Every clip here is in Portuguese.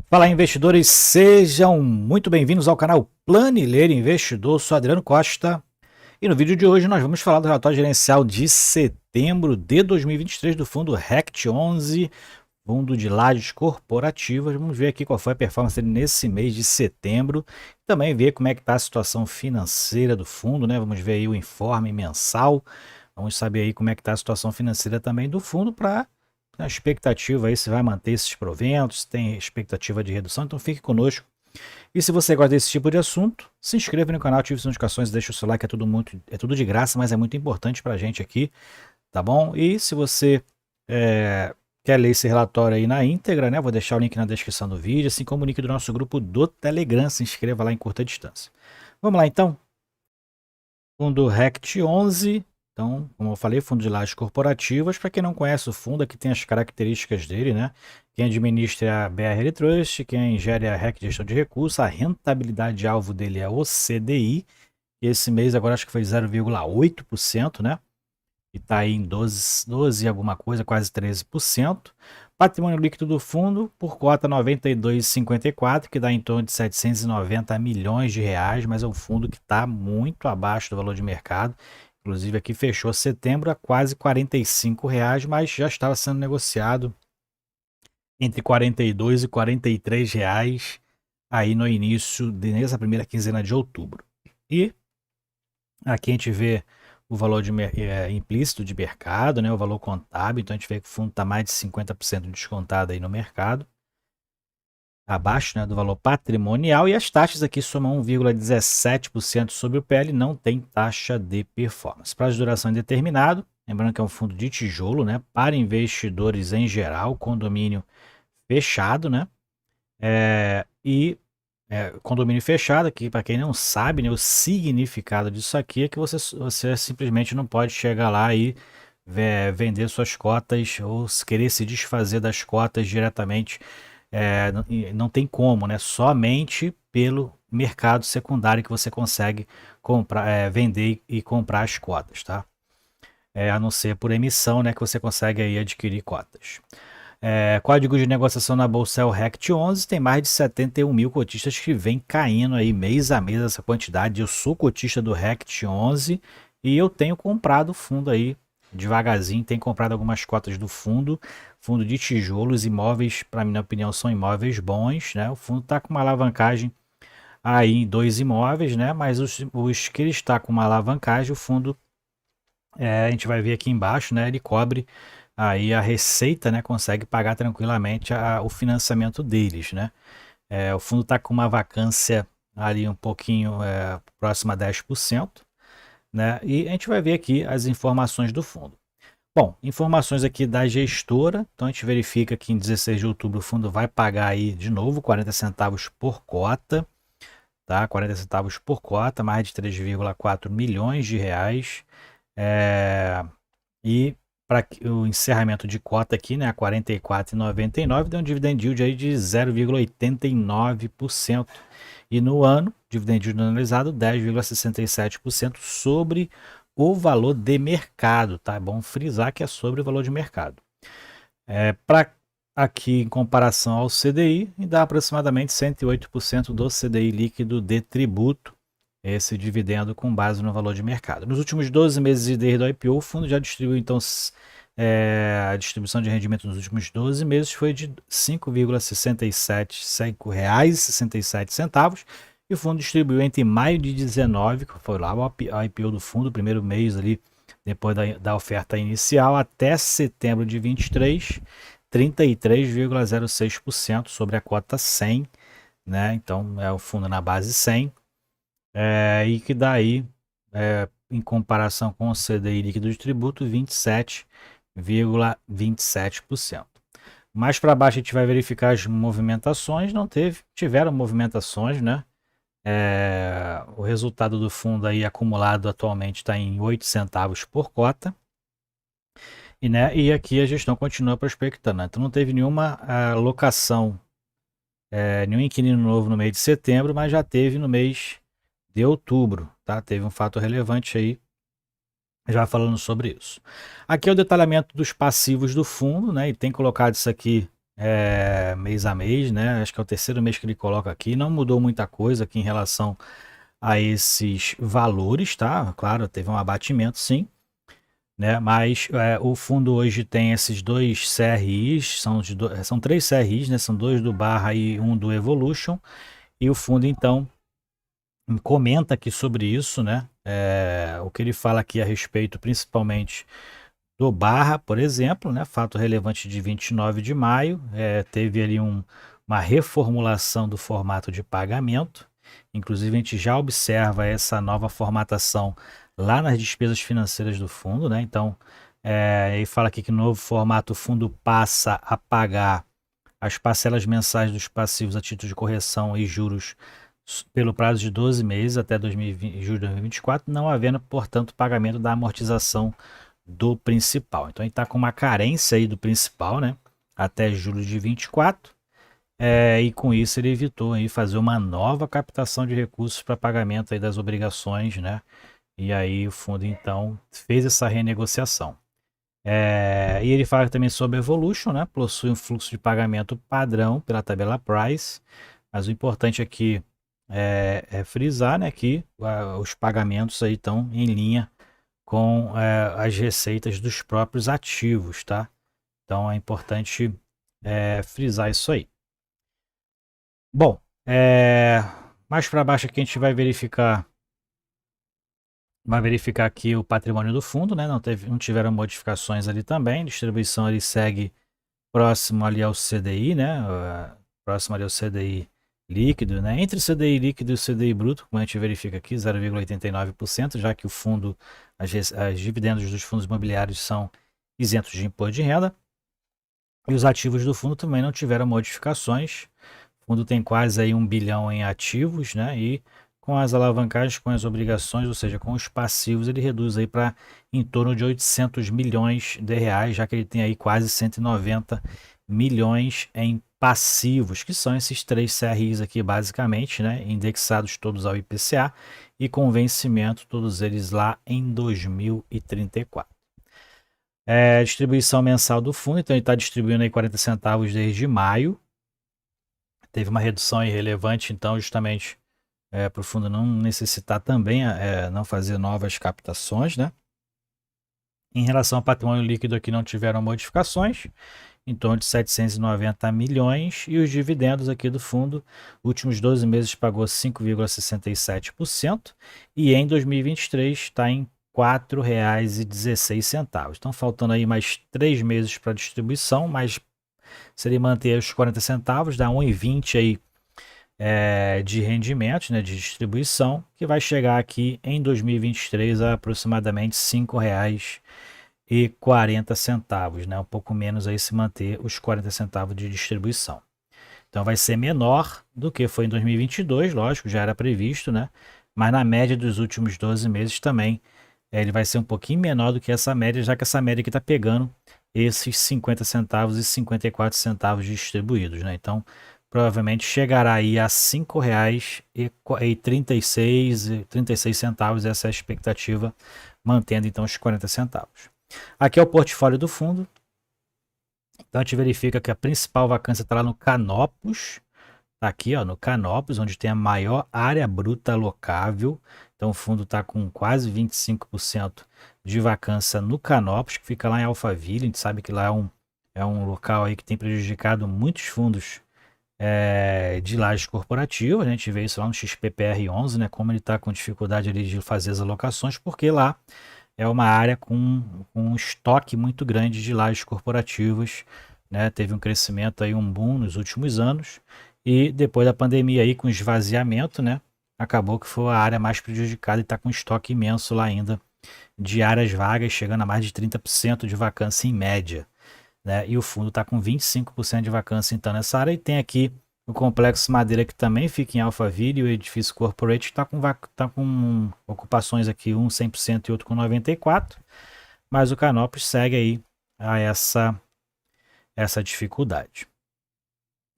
Fala, investidores, sejam muito bem-vindos ao canal Planilheiro Investidor. Sou Adriano Costa e no vídeo de hoje nós vamos falar do relatório gerencial de setembro de 2023 do fundo RECT11, fundo de lajes corporativas. Vamos ver aqui qual foi a performance dele nesse mês de setembro. Também ver como é que está a situação financeira do fundo, né? Vamos ver aí o informe mensal. Vamos saber aí como é que está a situação financeira também do fundo para a expectativa aí se vai manter esses proventos, se tem expectativa de redução, então fique conosco. E se você gosta desse tipo de assunto, se inscreva no canal, ative as notificações, deixa o seu like, é tudo de graça, mas é muito importante pra gente aqui, tá bom? E se você quer ler esse relatório aí na íntegra, né? Vou deixar o link na descrição do vídeo, assim como o link do nosso grupo do Telegram, se inscreva lá em curta distância. Vamos lá então? Fundo RECT11, então, como eu falei, fundo de lajes corporativas. Para quem não conhece o fundo, aqui tem as características dele, né? Quem administra é a BRL Trust, quem gera é a REC Gestão de Recursos, a rentabilidade alvo dele é o CDI, e esse mês agora acho que foi 0,8%, né? E está aí em 12 alguma coisa, quase 13%. Patrimônio líquido do fundo por cota 92,54, que dá em torno de 790 milhões de reais, mas é um fundo que está muito abaixo do valor de mercado. Inclusive aqui fechou setembro a quase R$ 45, mas já estava sendo negociado entre 42 e 43 reais aí no início nessa primeira quinzena de outubro. E aqui a gente vê o valor implícito de mercado, né, o valor contábil, então a gente vê que o fundo está mais de 50% descontado aí no mercado, abaixo, né, do valor patrimonial, e as taxas aqui somam 1,17% sobre o PL, não tem taxa de performance. Prazo de duração indeterminado, lembrando que é um fundo de tijolo, né, para investidores em geral, condomínio fechado, né, condomínio fechado, aqui para quem não sabe, né, o significado disso aqui é que você simplesmente não pode chegar lá e vender suas cotas ou querer se desfazer das cotas diretamente. Não tem como, né? Somente pelo mercado secundário que você consegue comprar, vender e comprar as cotas, tá? A não ser por emissão, né, que você consegue aí adquirir cotas. Código de negociação na bolsa é o RECT11, tem mais de 71 mil cotistas que vem caindo aí mês a mês essa quantidade. Eu sou cotista do RECT11 e eu tenho comprado o fundo aí devagarzinho, tenho comprado algumas cotas do fundo de tijolos, imóveis, para minha opinião, são imóveis bons, né? O fundo está com uma alavancagem aí em 2 imóveis, né? Mas os que ele está com uma alavancagem, o fundo, a gente vai ver aqui embaixo, né? Ele cobre aí a receita, né, consegue pagar tranquilamente o financiamento deles, né? O fundo está com uma vacância ali um pouquinho próxima a 10%, né? E a gente vai ver aqui as informações do fundo. Bom, informações aqui da gestora, então a gente verifica que em 16 de outubro o fundo vai pagar aí de novo 40 centavos por cota, tá? 40 centavos por cota, mais de 3,4 milhões de reais. E para o encerramento de cota aqui, né, a R$ 44,99, deu um dividend yield aí de 0,89%. E no ano, dividend yield analisado 10,67% sobre o valor de mercado, tá? É bom frisar que é sobre o valor de mercado. Para aqui, em comparação ao CDI, dá aproximadamente 108% do CDI líquido de tributo, esse dividendo com base no valor de mercado. Nos últimos 12 meses desde o IPO, o fundo já distribuiu, então, a distribuição de rendimento nos últimos 12 meses foi de R$ 5,67, e o fundo distribuiu entre maio de 19, que foi lá o IPO do fundo, o primeiro mês ali, depois da oferta inicial, até setembro de 23, 33,06% sobre a cota 100, né? Então, é o fundo na base 100, e que daí, em comparação com o CDI líquido de tributo, 27,27%. Mais para baixo a gente vai verificar as movimentações, tiveram movimentações, né? O resultado do fundo aí acumulado atualmente está em 8 centavos por cota. E aqui a gestão continua prospectando, né? Então não teve nenhuma locação, nenhum inquilino novo no mês de setembro, mas já teve no mês de outubro, tá? Teve um fato relevante aí, já falando sobre isso. Aqui é o detalhamento dos passivos do fundo, né? E tem colocado isso aqui mês a mês, né? Acho que é o terceiro mês que ele coloca aqui. Não mudou muita coisa aqui em relação a esses valores, tá? Claro, teve um abatimento, sim, né? Mas o fundo hoje tem esses dois CRIs, são três CRIs, né? São dois do Barra e um do Evolution. E o fundo, então, comenta aqui sobre isso, né? O que ele fala aqui a respeito, principalmente do Barra, por exemplo, né? Fato relevante de 29 de maio, teve ali uma reformulação do formato de pagamento. Inclusive, a gente já observa essa nova formatação lá nas despesas financeiras do fundo, né? Então, ele fala aqui que no novo formato o fundo passa a pagar as parcelas mensais dos passivos a título de correção e juros pelo prazo de 12 meses até 2020, julho de 2024, não havendo, portanto, pagamento da amortização do principal. Então, ele está com uma carência aí do principal, né? Até julho de 24. E com isso ele evitou aí fazer uma nova captação de recursos para pagamento aí das obrigações, né? E aí o fundo então fez essa renegociação. E ele fala também sobre Evolution, né? Possui um fluxo de pagamento padrão pela tabela Price, mas o importante aqui é frisar, né, que os pagamentos aí estão em linha com as receitas dos próprios ativos, tá? Então é importante frisar isso aí. Bom, mais para baixo aqui a gente vai verificar aqui o patrimônio do fundo, né? Não tiveram modificações ali também. Distribuição ali segue próximo ali ao CDI, né? Próximo ali ao CDI líquido, né? Entre o CDI líquido e o CDI bruto, como a gente verifica aqui, 0,89%, já que o fundo, as dividendos dos fundos imobiliários são isentos de imposto de renda. E os ativos do fundo também não tiveram modificações. O fundo tem quase aí 1 bilhão em ativos, né? E com as alavancagens, com as obrigações, ou seja, com os passivos, ele reduz aí para em torno de 800 milhões de reais, já que ele tem aí quase 190 milhões em passivos, que são esses três CRIs aqui basicamente, né? Indexados todos ao IPCA e com vencimento todos eles lá em 2034. Distribuição mensal do fundo, então ele está distribuindo aí 40 centavos desde maio. Teve uma redução irrelevante, então, justamente para o fundo não necessitar também, não fazer novas captações, né? Em relação ao patrimônio líquido aqui não tiveram modificações, em torno de 790 milhões, e os dividendos aqui do fundo, últimos 12 meses pagou 5,67%, e em 2023 está em R$ 4,16. Estão faltando aí mais 3 meses para distribuição, mas se ele manter os 40 centavos, dá 1,20 aí de rendimento, né, de distribuição, que vai chegar aqui em 2023 a aproximadamente R$ 5,40, né, um pouco menos aí se manter os 40 centavos de distribuição. Então vai ser menor do que foi em 2022, lógico, já era previsto, né, mas na média dos últimos 12 meses também ele vai ser um pouquinho menor do que essa média, já que essa média aqui está pegando esses 50 centavos e 54 centavos distribuídos, né? Então, provavelmente chegará aí a R$ 5,36, essa é a expectativa, mantendo então os 40 centavos. Aqui é o portfólio do fundo. Então a gente verifica que a principal vacância está lá no Canopus, tá aqui ó, no Canopus, onde tem a maior área bruta alocável. Então o fundo está com quase 25% de vacância no Canopus, que fica lá em Alphaville. A gente sabe que lá é um local aí que tem prejudicado muitos fundos de lajes corporativas. A gente vê isso lá no XPPR11, né, como ele está com dificuldade ali de fazer as alocações, porque lá é uma área com um estoque muito grande de lajes corporativas, né, teve um crescimento aí, um boom nos últimos anos, e depois da pandemia aí com esvaziamento, né, acabou que foi a área mais prejudicada e está com um estoque imenso lá ainda de áreas vagas, chegando a mais de 30% de vacância em média, né? E o fundo está com 25% de vacância então nessa área. E tem aqui o Complexo Madeira, que também fica em Alphaville, e o Edifício Corporate está com ocupações aqui, um 100% e outro com 94%, mas o Canopus segue aí a essa dificuldade.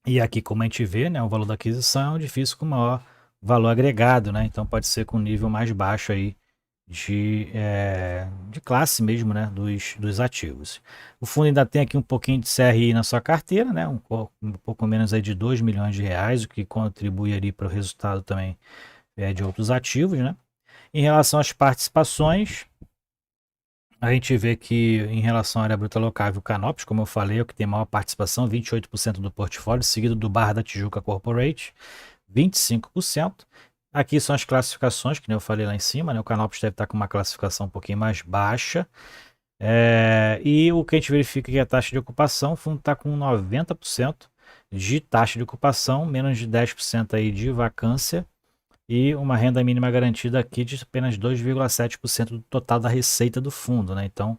E aqui, como a gente vê, né, o valor da aquisição é um edifício com maior valor agregado, né? Então pode ser com nível mais baixo aí de classe mesmo, né, dos ativos. O fundo ainda tem aqui um pouquinho de CRI na sua carteira, né, um pouco menos aí de 2 milhões de reais, o que contribui ali para o resultado também de outros ativos, né. Em relação às participações, a gente vê que em relação à área bruta locável, o Canopus, como eu falei, é o que tem maior participação, 28% do portfólio, seguido do Barra da Tijuca Corporate, 25%. Aqui são as classificações, que nem eu falei lá em cima, né? O Canopus deve estar com uma classificação um pouquinho mais baixa. E o que a gente verifica que é a taxa de ocupação, o fundo está com 90% de taxa de ocupação, menos de 10% aí de vacância e uma renda mínima garantida aqui de apenas 2,7% do total da receita do fundo, né? Então,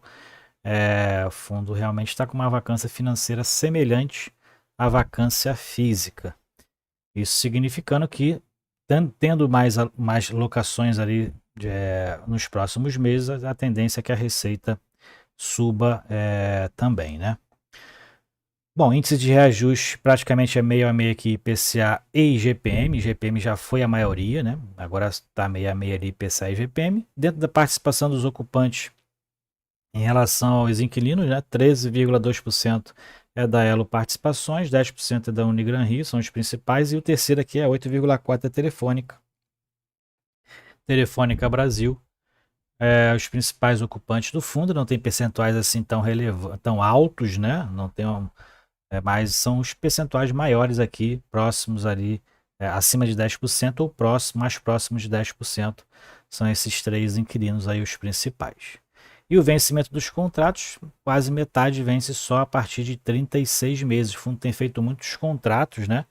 o fundo realmente está com uma vacância financeira semelhante à vacância física. Isso significando que, tendo mais locações ali nos próximos meses, a tendência é que a receita suba também, né? Bom, índice de reajuste praticamente é meio a meio aqui IPCA e IGPM. IGPM já foi a maioria, né? Agora está meio a meio ali IPCA e IGPM. Dentro da participação dos ocupantes em relação aos inquilinos, né? 13,2% é da Elo Participações, 10% é da Unigran Rio, são os principais, e o terceiro aqui é 8,4% da Telefônica. Telefônica Brasil, os principais ocupantes do fundo, não tem percentuais assim tão altos, né? Não tem mas são os percentuais maiores aqui, próximos ali, acima de 10% ou mais próximos de 10%. São esses três inquilinos aí os principais. E o vencimento dos contratos, quase metade vence só a partir de 36 meses. O fundo tem feito muitos contratos, né,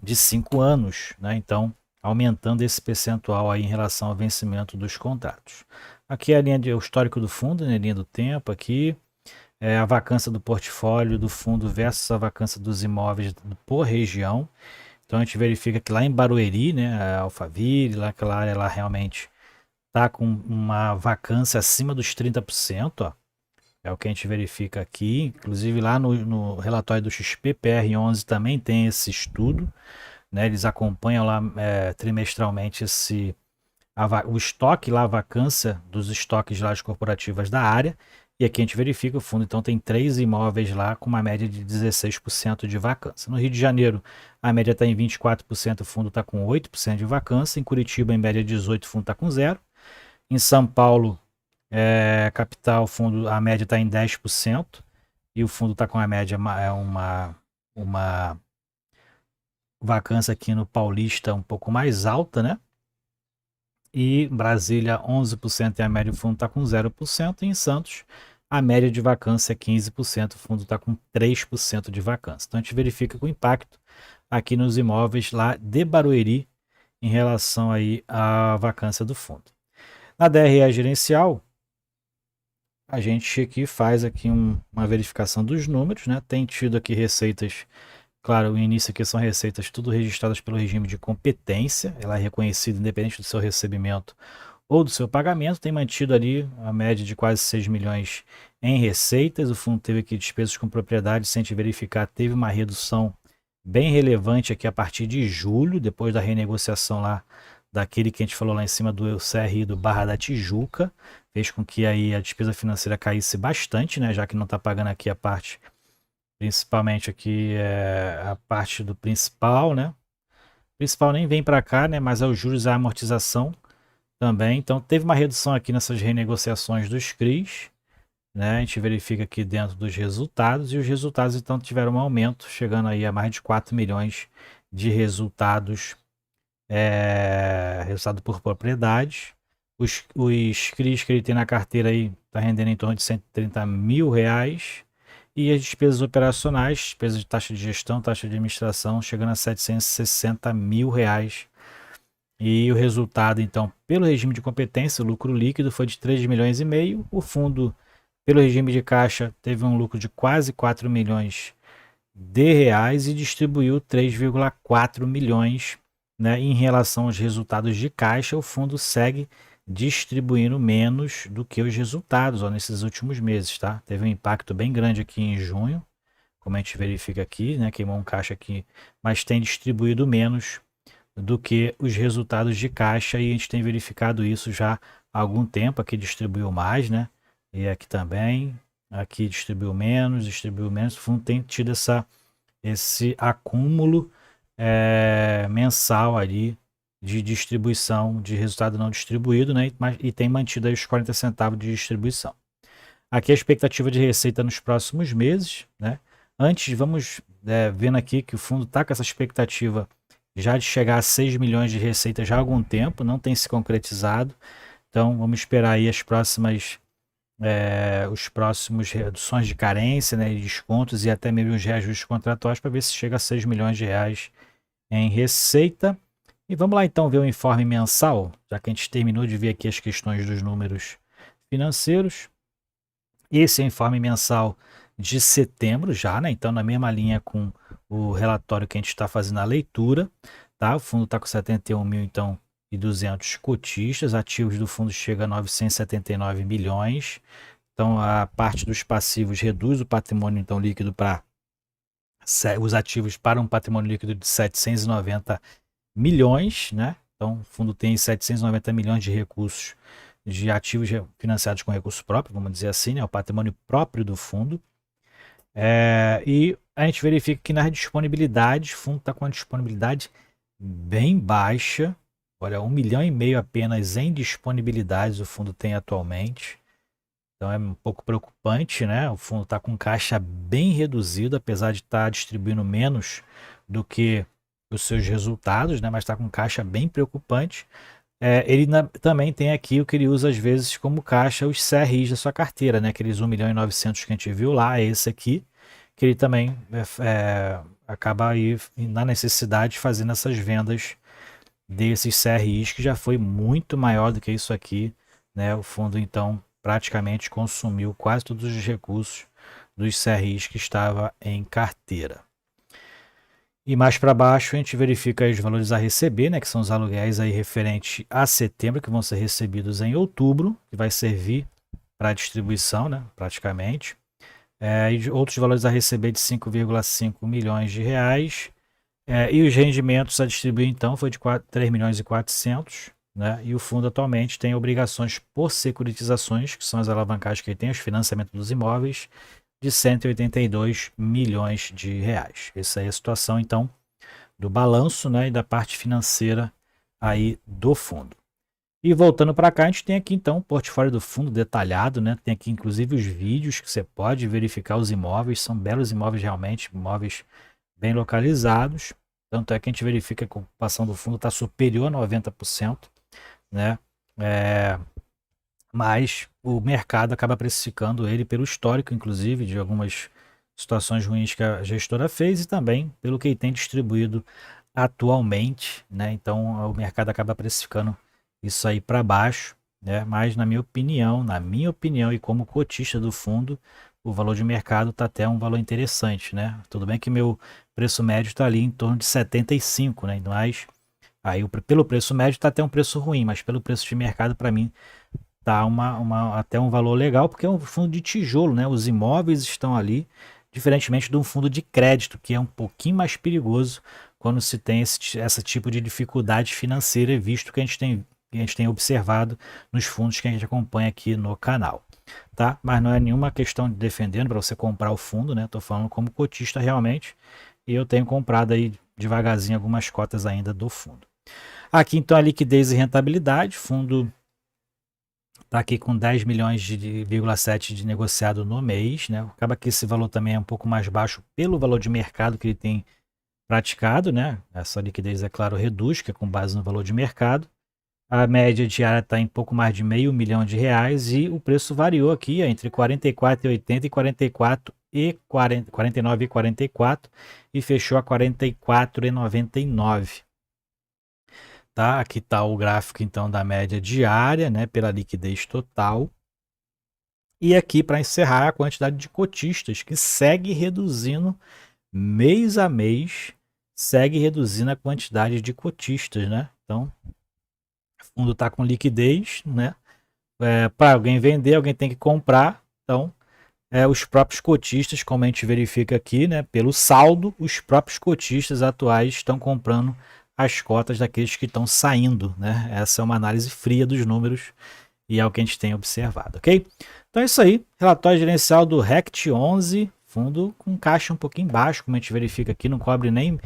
de 5 anos, né, então aumentando esse percentual aí em relação ao vencimento dos contratos. Aqui é o histórico do fundo, né, linha do tempo aqui. A vacância do portfólio do fundo versus a vacância dos imóveis por região. Então a gente verifica que lá em Barueri, né, Alphaville, lá aquela área lá realmente está com uma vacância acima dos 30%, ó. É o que a gente verifica aqui. Inclusive lá no relatório do XP-PR11 também tem esse estudo, né? Eles acompanham lá trimestralmente o estoque lá, a vacância dos estoques lá corporativas da área. E aqui a gente verifica, o fundo então tem 3 imóveis lá com uma média de 16% de vacância. No Rio de Janeiro, a média está em 24%, o fundo está com 8% de vacância. Em Curitiba, em média 18%, o fundo está com 0%. Em São Paulo, capital, a média está em 10%. E o fundo está com a média, uma vacância aqui no Paulista um pouco mais alta, né? E Brasília 11% e a média do fundo está com 0%. E em Santos, a média de vacância é 15%, o fundo está com 3% de vacância. Então a gente verifica o impacto aqui nos imóveis lá de Barueri em relação aí à vacância do fundo. Na DRE gerencial, a gente aqui faz aqui uma verificação dos números, né? Tem tido aqui receitas. Claro, o início aqui são receitas tudo registradas pelo regime de competência, ela é reconhecida independente do seu recebimento ou do seu pagamento, tem mantido ali a média de quase 6 milhões em receitas. O fundo teve aqui despesas com propriedade, sem te verificar, teve uma redução bem relevante aqui a partir de julho, depois da renegociação lá daquele que a gente falou lá em cima do CRI do Barra da Tijuca, fez com que aí a despesa financeira caísse bastante, né, já que não está pagando aqui a parte, principalmente aqui a parte do principal, né? O principal nem vem para cá, né? Mas é os juros e a amortização também. Então teve uma redução aqui nessas renegociações dos CRIs, né? A gente verifica aqui dentro dos resultados e os resultados então tiveram um aumento, chegando aí a mais de 4 milhões de resultados, resultado por propriedade. Os CRIs que ele tem na carteira aí tá rendendo em torno de R$130 mil. E as despesas operacionais, despesas de taxa de gestão, taxa de administração, chegando a R$760 mil. E o resultado, então, pelo regime de competência, o lucro líquido foi de 3,5 milhões. O fundo, pelo regime de caixa, teve um lucro de quase 4 milhões de reais e distribuiu 3,4 milhões. Né? Em relação aos resultados de caixa, o fundo segue distribuindo menos do que os resultados nesses últimos meses, tá? Teve um impacto bem grande aqui em junho, como a gente verifica aqui, né? Queimou um caixa aqui, mas tem distribuído menos do que os resultados de caixa e a gente tem verificado isso já há algum tempo. Aqui distribuiu mais, né? E aqui também. Aqui distribuiu menos. O fundo tem tido esse acúmulo mensal ali de distribuição de resultado não distribuído, né? E tem mantido aí os 40 centavos de distribuição. Aqui a expectativa de receita nos próximos meses, né? Antes, vamos vendo aqui que o fundo está com essa expectativa já de chegar a 6 milhões de receita já há algum tempo, não tem se concretizado. Então, vamos esperar aí os próximos reduções de carência, né, descontos e até mesmo os reajustes contratuais para ver se chega a 6 milhões de reais em receita. E vamos lá então ver o informe mensal, já que a gente terminou de ver aqui as questões dos números financeiros. Esse é o informe mensal de setembro já, né? Então na mesma linha com o relatório que a gente está fazendo a leitura, tá? O fundo está com 71 mil, então, e 200 cotistas, ativos do fundo chega a 979 milhões. Então a parte dos passivos reduz o patrimônio então líquido para os ativos para um patrimônio líquido de 790 milhões, né? Então o fundo tem 790 milhões de recursos de ativos financiados com recurso próprio, vamos dizer assim, né? O patrimônio próprio do fundo. E a gente verifica que nas disponibilidades, o fundo está com uma disponibilidade bem baixa. Olha, 1,5 milhão apenas em disponibilidades o fundo tem atualmente. Então é um pouco preocupante, né? O fundo está com caixa bem reduzido, apesar de estar distribuindo menos do que os seus resultados, né? Mas está com caixa bem preocupante. Ele também tem aqui o que ele usa às vezes como caixa, os CRIs da sua carteira, né? Aqueles 1,9 milhão que a gente viu lá, é esse aqui, que ele também acaba aí na necessidade de fazendo essas vendas desses CRIs, que já foi muito maior do que isso aqui, né? O fundo então praticamente consumiu quase todos os recursos dos CRIs que estava em carteira. E mais para baixo a gente verifica os valores a receber, né, que são os aluguéis aí referente a setembro, que vão ser recebidos em outubro, que vai servir para distribuição, né, praticamente. E outros valores a receber de 5,5 milhões de reais. E os rendimentos a distribuir então foi de 3 milhões e 400, né? E o fundo atualmente tem obrigações por securitizações, que são as alavancagens que ele tem, os financiamentos dos imóveis, de 182 milhões de reais. Essa é a situação, então, do balanço, né, e da parte financeira aí do fundo. E voltando para cá, a gente tem aqui, então, o portfólio do fundo detalhado, né? Tem aqui, inclusive, os vídeos que você pode verificar os imóveis. São belos imóveis, realmente, imóveis bem localizados. Tanto é que a gente verifica que a ocupação do fundo está superior a 90%, né? Mas o mercado acaba precificando ele pelo histórico, inclusive, de algumas situações ruins que a gestora fez e também pelo que ele tem distribuído atualmente, né? Então o mercado acaba precificando isso aí para baixo, né? Mas na minha opinião e como cotista do fundo, o valor de mercado está até um valor interessante, né? Tudo bem que meu preço médio está ali em torno de 75, né? Mas aí pelo preço médio está até um preço ruim, mas pelo preço de mercado para mim tá até um valor legal, porque é um fundo de tijolo, né? Os imóveis estão ali, diferentemente de um fundo de crédito, que é um pouquinho mais perigoso quando se tem esse tipo de dificuldade financeira, visto que a gente tem observado nos fundos que a gente acompanha aqui no canal, tá? Mas não é nenhuma questão de defendendo para você comprar o fundo, né? Tô falando como cotista realmente, e eu tenho comprado aí devagarzinho algumas cotas ainda do fundo. Aqui então a liquidez e rentabilidade, fundo está aqui com 10 milhões de negociado no mês, né? Acaba que esse valor também é um pouco mais baixo pelo valor de mercado que ele tem praticado, né? Essa liquidez, é claro, reduz, que é com base no valor de mercado. A média diária está em pouco mais de meio milhão de reais e o preço variou aqui entre 44,80 e 49,44 e fechou a 44,99. Tá? Aqui está o gráfico então da média diária, né, pela liquidez total. E aqui para encerrar a quantidade de cotistas que segue reduzindo mês a mês, segue reduzindo a quantidade de cotistas, né? Então, o fundo está com liquidez, né? Para alguém vender, alguém tem que comprar. Então, os próprios cotistas, como a gente verifica aqui, né, pelo saldo, os próprios cotistas atuais estão comprando as cotas daqueles que estão saindo, né? Essa é uma análise fria dos números e é o que a gente tem observado, ok? Então é isso aí, relatório gerencial do RECT 11, fundo com caixa um pouquinho baixo, como a gente verifica aqui, não cobre nem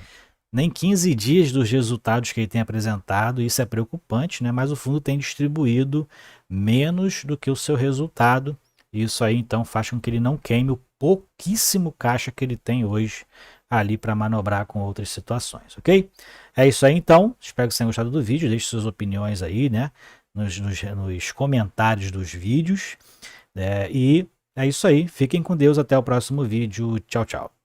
15 dias dos resultados que ele tem apresentado, isso é preocupante, né? Mas o fundo tem distribuído menos do que o seu resultado, e isso aí então faz com que ele não queime o pouquíssimo caixa que ele tem hoje ali para manobrar com outras situações, ok? É isso aí então, espero que vocês tenham gostado do vídeo, deixe suas opiniões aí, né? Nos comentários dos vídeos, e é isso aí, fiquem com Deus, até o próximo vídeo, tchau, tchau.